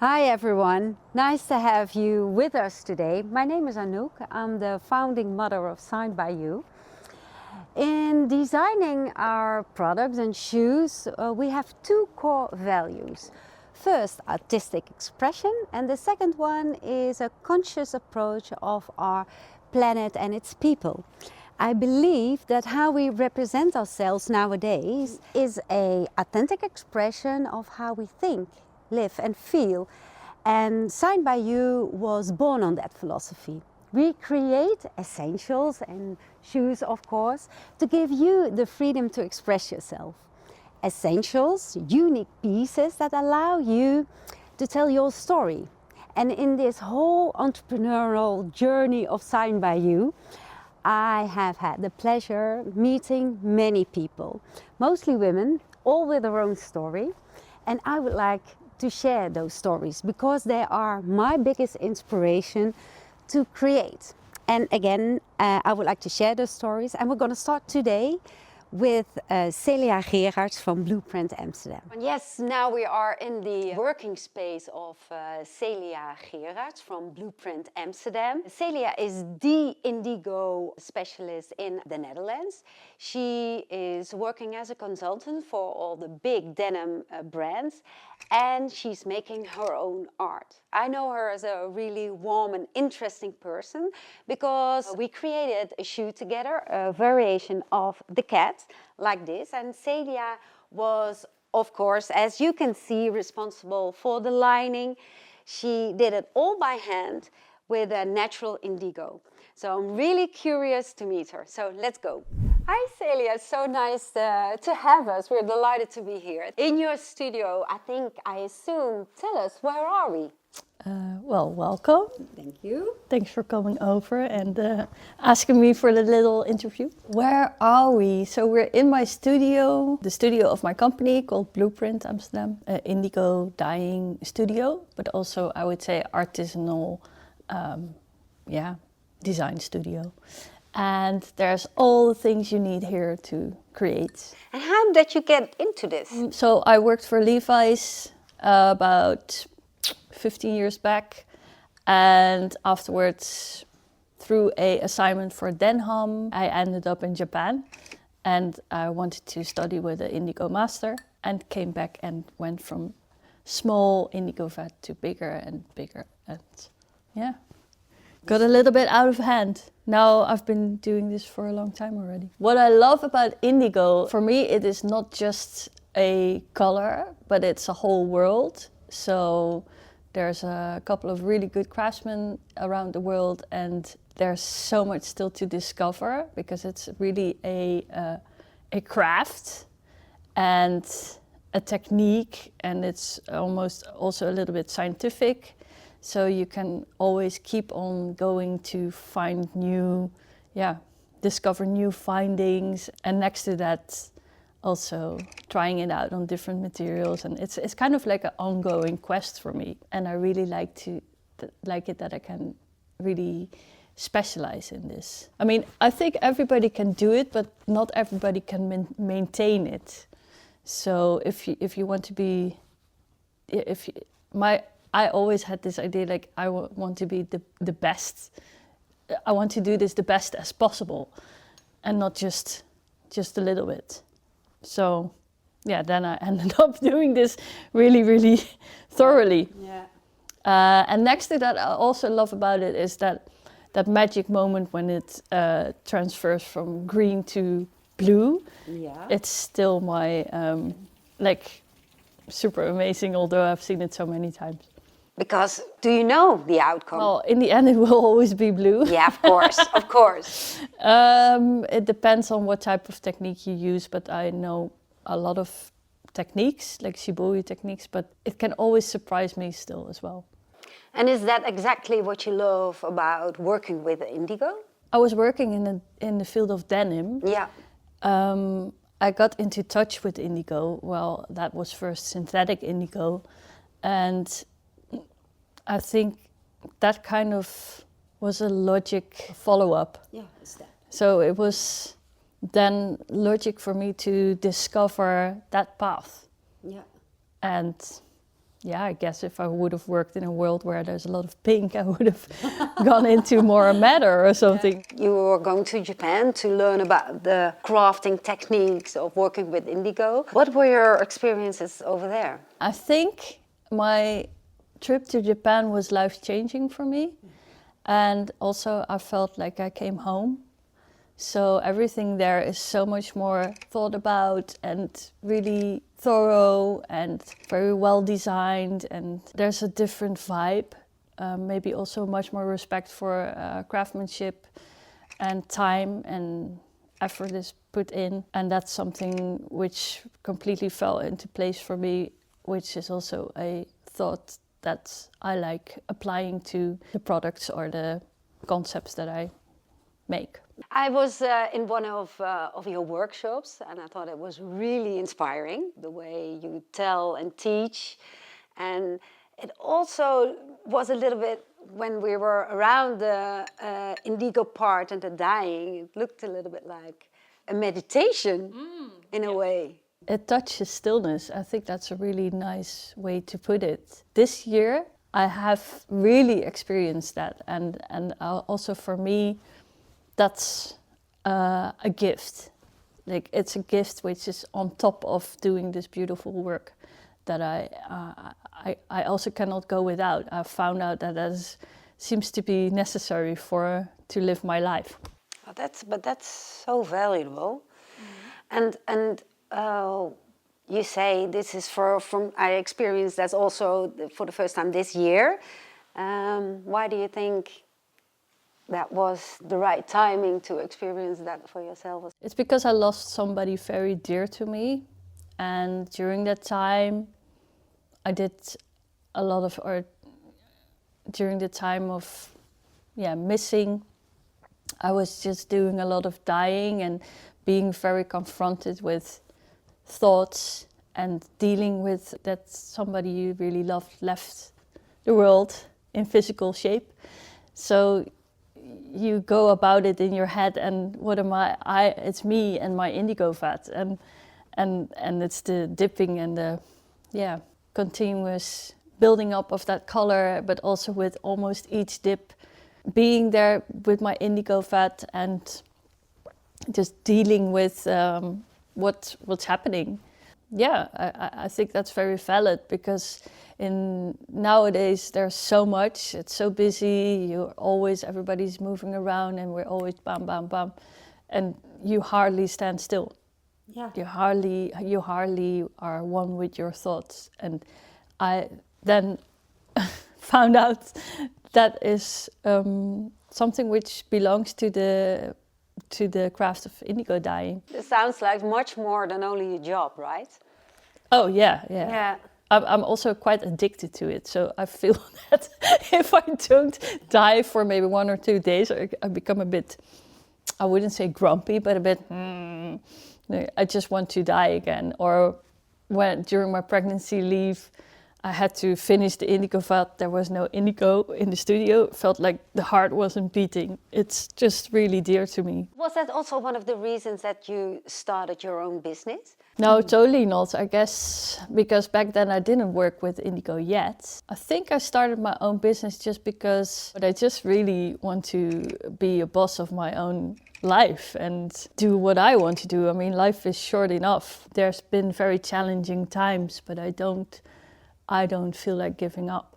Hi everyone, nice to have you with us today. My name is Anouk, I'm the founding mother of Signed by You. In designing our products and shoes, we have two core values. First, artistic expression, and the second one is a conscious approach of our planet and its people. I believe that how we represent ourselves nowadays is an authentic expression of how we think, live and feel. And Signed by You was born on that philosophy. We create essentials and shoes, of course, to give you the freedom to express yourself. Essentials, unique pieces that allow you to tell your story. And in this whole entrepreneurial journey of Signed by You, I have had the pleasure meeting many people, mostly women, all with their own story. And I would like to share those stories because they are my biggest inspiration to create. And again, I would like to share those stories, and we're going to start today with Celia Geraedts from Blue Print Amsterdam. And yes, now we are in the working space of Celia Geraedts from Blue Print Amsterdam. Celia is the indigo specialist in the Netherlands. She is working as a consultant for all the big denim brands, and she's making her own art. I know her as a really warm and interesting person because we created a shoe together, a variation of the cat, like this. And Celia was, of course, as you can see, responsible for the lining. She did it all by hand with a natural indigo. So I'm really curious to meet her. So let's go. Hi Celia, it's so nice to have us. We're delighted to be here. In your studio, I assume, tell us, where are we? Well, welcome. Thank you. Thanks for coming over and asking me for the little interview. Where are we? So we're in my studio, the studio of my company called Blue Print Amsterdam, indigo dyeing studio, but also I would say artisanal, design studio. And there's all the things you need here to create. And how did you get into this? So I worked for Levi's about 15 years back, and afterwards, through an assignment for Denham, I ended up in Japan, and I wanted to study with an indigo master, and came back and went from small indigo vat to bigger and bigger, and got a little bit out of hand. Now I've been doing this for a long time already. What I love about indigo, for me, it is not just a color, but it's a whole world. So there's a couple of really good craftsmen around the world, and there's so much still to discover because it's really a craft and a technique, and it's almost also a little bit scientific. So you can always keep on going to find discover new findings. And next to that, also trying it out on different materials. And it's kind of like an ongoing quest for me. And I really like it that I can really specialize in this. I mean, I think everybody can do it, but not everybody can maintain it. So if you want to be, I always had this idea, like I want to be the best. I want to do this the best as possible, and not just a little bit. So, then I ended up doing this really, really thoroughly. Yeah. And next to that, I also love about it is that magic moment when it transfers from green to blue. Yeah. It's still my super amazing, although I've seen it so many times. Because do you know the outcome? Well, in the end, it will always be blue. Yeah, of course, of course. It depends on what type of technique you use, but I know a lot of techniques, like shibori techniques, but it can always surprise me still as well. And is that exactly what you love about working with indigo? I was working in the field of denim. Yeah. I got into touch with indigo. Well, that was first synthetic indigo, and I think that kind of was a logic follow-up. Yeah, it's that. So it was then logic for me to discover that path. Yeah. And yeah, I guess if I would have worked in a world where there's a lot of pink, I would have gone into more matter or something. You were going to Japan to learn about the crafting techniques of working with indigo. What were your experiences over there? I think my trip to Japan was life-changing for me. And also I felt like I came home. So everything there is so much more thought about and really thorough and very well designed, and there's a different vibe, maybe also much more respect for craftsmanship and time and effort is put in, and that's something which completely fell into place for me, which is also a thought that I like applying to the products or the concepts that I make. I was in one of your workshops, and I thought it was really inspiring, the way you tell and teach. And it also was a little bit, when we were around the indigo part and the dyeing, it looked a little bit like a meditation in a way. It touches stillness. I think that's a really nice way to put it. This year, I have really experienced that. And also for me, that's a gift. Like, it's a gift which is on top of doing this beautiful work that I also cannot go without. I found out that seems to be necessary to live my life. Oh, that's so valuable. And you say this is from I experienced that's also for the first time this year. Why do you think that was the right timing to experience that for yourself? It's because I lost somebody very dear to me, and during that time I did a lot of art. During the time of missing, I was just doing a lot of dyeing and being very confronted with thoughts and dealing with that somebody you really loved left the world in physical shape. So you go about it in your head, and what am I? It's me and my indigo vat, and it's the dipping and the continuous building up of that color, but also with almost each dip being there with my indigo vat and just dealing with what's happening. Yeah, I think that's very valid, because nowadays there's so much, it's so busy, everybody's moving around, and we're always bam, bam, bam, and you hardly stand still. Yeah. You hardly are one with your thoughts. And I then found out that is something which belongs to the craft of indigo dyeing. It sounds like much more than only a job, right? Oh yeah. I'm also quite addicted to it, so I feel that if I don't dye for maybe 1 or 2 days, I become a bit, I wouldn't say grumpy, but a bit, I just want to dye again. Or during my pregnancy leave, I had to finish the indigo vat. There was no indigo in the studio. It felt like the heart wasn't beating. It's just really dear to me. Was that also one of the reasons that you started your own business? No, totally not. I guess because back then I didn't work with indigo yet. I think I started my own business just because I just really want to be a boss of my own life and do what I want to do. I mean, life is short enough. There's been very challenging times, but I don't feel like giving up,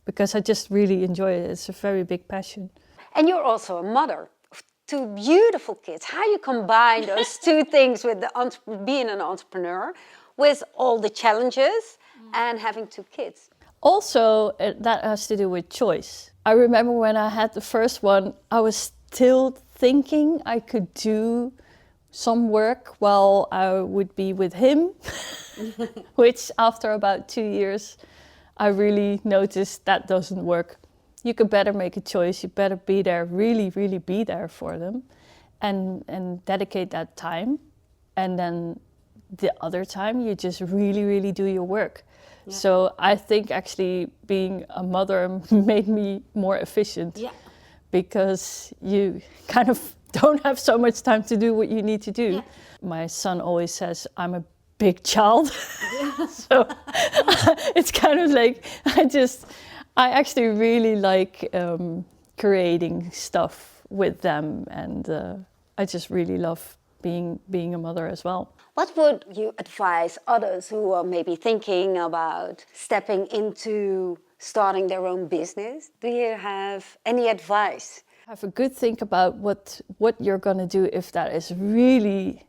because I just really enjoy it. It's a very big passion. And you're also a mother of 2 beautiful kids. How you combine those 2 things with being an entrepreneur, with all the challenges and having 2 kids? Also, that has to do with choice. I remember when I had the first one, I was still thinking I could do some work while I would be with him, which after about 2 years, I really noticed that doesn't work. You could better make a choice. You better be there, really, really be there for them, and dedicate that time. And then the other time, you just really, really do your work. Yeah. So I think actually being a mother made me more efficient, because you kind of don't have so much time to do what you need to do. Yeah. My son always says, I'm a big child. So it's kind of like, I actually really like creating stuff with them, and I just really love being a mother as well. What would you advise others who are maybe thinking about stepping into starting their own business? Do you have any advice? Have a good think about what you're gonna do if that is really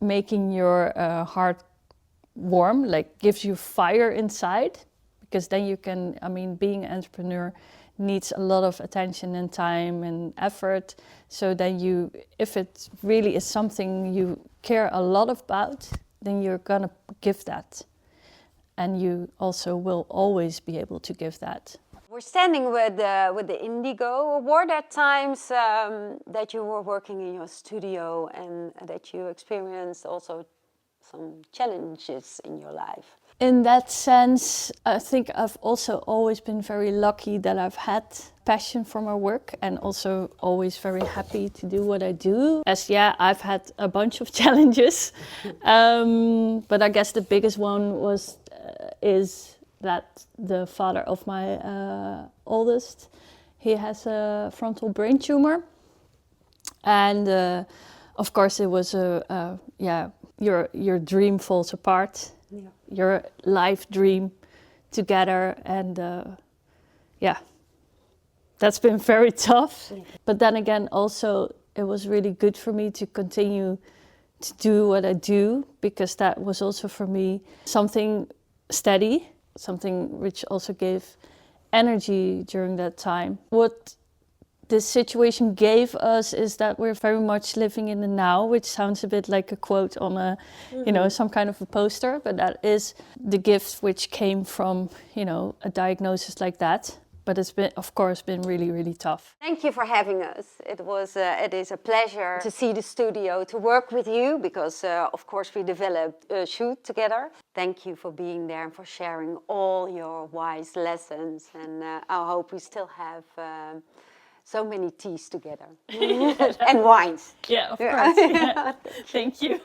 making your heart warm, like gives you fire inside, because then you can, I mean, being an entrepreneur needs a lot of attention and time and effort. So then if it really is something you care a lot about, then you're gonna give that. And you also will always be able to give that. We're standing with the Indigo. Were there times that you were working in your studio and that you experienced also some challenges in your life? In that sense, I think I've also always been very lucky that I've had passion for my work, and also always very happy to do what I do. I've had a bunch of challenges, but I guess the biggest one is that the father of my oldest, he has a frontal brain tumor, and of course it was your dream falls apart. Yeah. Your life dream together, and that's been very tough. Yeah. But then again, also it was really good for me to continue to do what I do, because that was also for me something steady, something which also gave energy during that time. What this situation gave us is that we're very much living in the now, which sounds a bit like a quote on a, some kind of a poster, but that is the gift which came from, a diagnosis like that. But it's been, of course, been really, really tough. Thank you for having us. It is a pleasure to see the studio, to work with you, because of course we developed a shoot together. Thank you for being there and for sharing all your wise lessons. And I hope we still have so many teas together and wines. Yeah, of course. Yeah. Thank you.